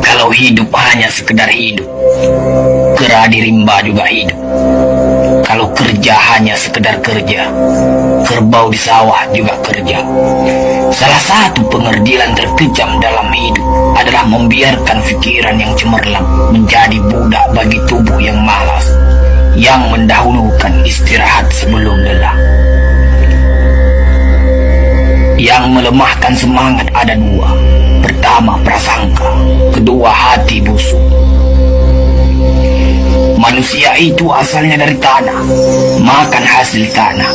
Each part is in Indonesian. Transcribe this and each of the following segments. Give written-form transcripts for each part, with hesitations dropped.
kalau hidup hanya sekedar hidup, kera di rimba juga hidup. Kalau kerja hanya sekedar kerja, kerbau di sawah juga kerja. Salah satu pengerdilan terkejam dalam hidup adalah membiarkan pikiran yang cemerlang menjadi budak bagi tubuh yang malas, yang mendahulukan istirahat sebelum lelah. Yang melemahkan semangat ada dua. Pertama, prasangka. Kedua, hati busuk. Manusia itu asalnya dari tanah, makan hasil tanah,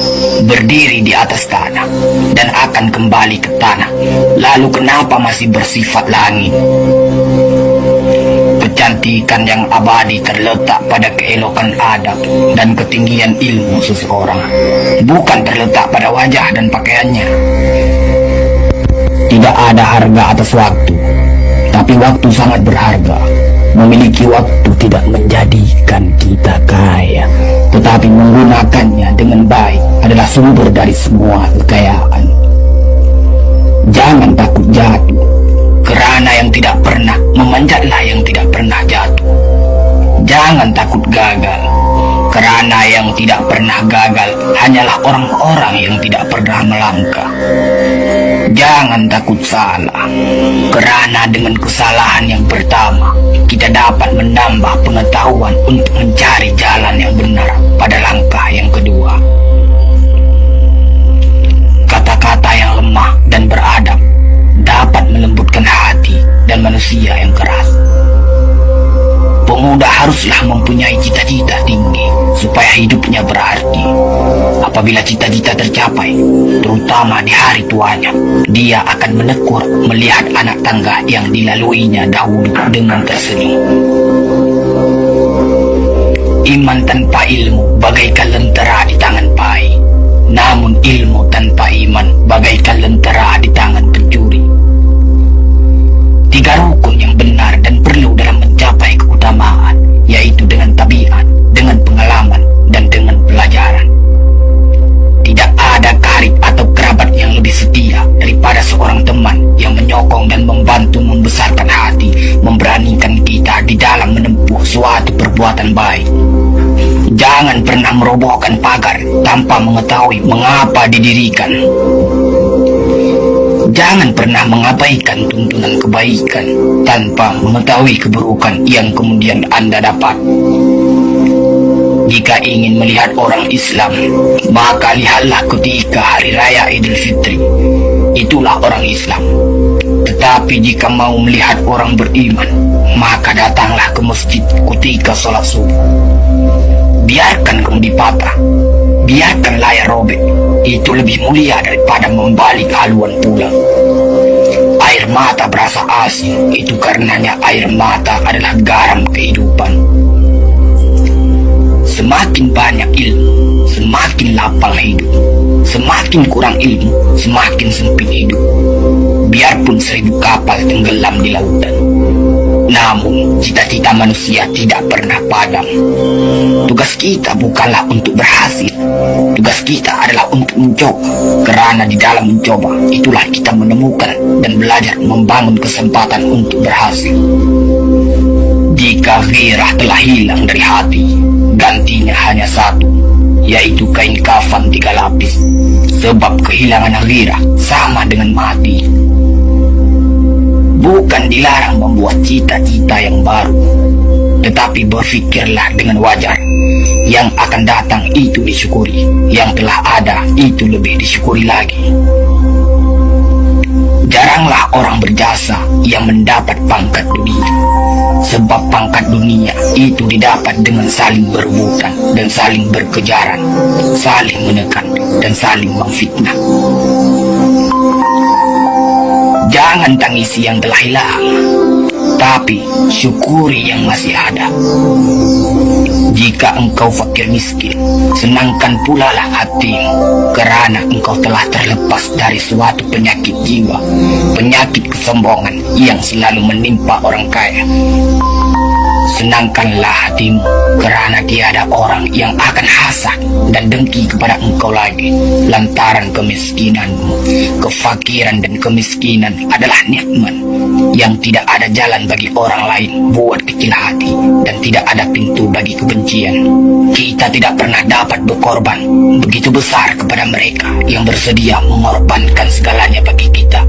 berdiri di atas tanah, dan akan kembali ke tanah. Lalu kenapa masih bersifat langit? Kecantikan yang abadi terletak pada keelokan adab dan ketinggian ilmu seseorang, bukan terletak pada wajah dan pakaiannya. Tidak ada harga atas waktu, tapi waktu sangat berharga. Memiliki waktu tidak menjadikan kita kaya, tetapi menggunakannya dengan baik adalah sumber dari semua kekayaan. Jangan takut jatuh, kerana yang tidak pernah memanjatlah yang tidak pernah jatuh. Jangan takut gagal, kerana yang tidak pernah gagal hanyalah orang-orang yang tidak pernah melangkah. Jangan takut salah, kerana dengan kesalahan yang pertama kita dapat menambah pengetahuan untuk mencari jalan yang benar pada langkah yang kedua. Kata-kata yang lemah dan beradab dapat melembutkan hati dan manusia yang keras. Pemuda haruslah mempunyai cita-cita tinggi supaya hidupnya berarti. Apabila cita-cita tercapai, terutama di hari tuanya, dia akan menekur melihat anak tangga yang dilaluinya dahulu dengan tersenyum. Iman tanpa ilmu bagaikan lentera di tangan pai, namun ilmu tanpa iman bagaikan lentera di tangan pencuri. Tiga rukun yang benar dan perlu dalam mencapai keutamaan, yaitu dengan tabiat, dengan pengalaman, dan dengan pelajaran. Tidak ada karib atau kerabat yang lebih setia daripada seorang teman yang menyokong dan membantu membesarkan hati, memberanikan kita di dalam menempuh suatu perbuatan baik. Jangan pernah merobohkan pagar tanpa mengetahui mengapa didirikan. Jangan pernah mengabaikan tuntunan kebaikan tanpa mengetahui keburukan yang kemudian Anda dapat. Jika ingin melihat orang Islam, maka lihatlah ketika hari raya Idul Fitri. Itulah orang Islam. Tetapi jika mau melihat orang beriman, maka datanglah ke masjid ketika sholat subuh. Biarkan kemudian patah, biarkan layar robek. Itu lebih mulia daripada membalik haluan pulang. Air mata berasa asin, itu karenanya air mata adalah garam kehidupan. Semakin banyak ilmu, semakin lapang hidup. Semakin kurang ilmu, semakin sempit hidup. Biarpun 1000 kapal tenggelam di lautan, namun cita-cita manusia tidak pernah padam. Tugas kita bukanlah untuk berhasil, tugas kita adalah untuk mencoba. Kerana di dalam mencoba, itulah kita menemukan dan belajar membangun kesempatan untuk berhasil. Jika ghirah telah hilang dari hati, gantinya hanya satu, yaitu kain kafan 3 lapis. Sebab kehilangan ghirah sama dengan mati. Bukan dilarang membuat cita-cita yang baru, tetapi berfikirlah dengan wajar. Yang akan datang itu disyukuri, yang telah ada itu lebih disyukuri lagi. Jaranglah orang berjasa yang mendapat pangkat dunia, sebab pangkat dunia itu didapat dengan saling berebutan dan saling berkejaran, saling menekan dan saling memfitnah. Jangan tangisi yang telah hilang, tapi syukuri yang masih ada. Jika engkau fakir miskin, senangkan pula lah hatimu, kerana engkau telah terlepas dari suatu penyakit jiwa, penyakit kesombongan yang selalu menimpa orang kaya. Senangkanlah hatimu, kerana tiada orang yang akan hasad dan dengki kepada engkau lagi, lantaran kemiskinanmu. Kefakiran dan kemiskinan adalah nikmat yang tidak ada jalan bagi orang lain buat kecil hati, dan tidak ada pintu bagi kebencian. Kita tidak pernah dapat berkorban begitu besar kepada mereka yang bersedia mengorbankan segalanya bagi kita.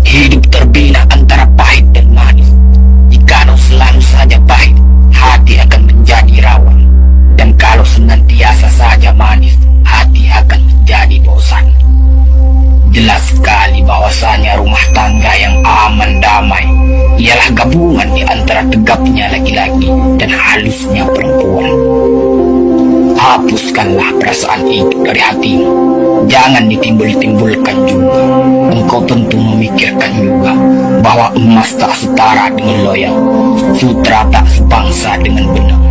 Hidup terbina antara pahit dan manis. Jikalau selalu saja pahit, hati akan menjadi rawan. Dan kalau senantiasa saja manis, hati akan menjadi bosan. Jelas sekali bahwasanya rumah tangga yang aman damai ialah gabungan di antara tegapnya laki-laki dan halusnya perempuan. Hapuskanlah perasaan itu dari hatimu. Jangan ditimbul-timbulkan juga. Engkau tentu memikirkan juga bahwa emas tak setara dengan loyang, sutra tak sebangsa dengan benang.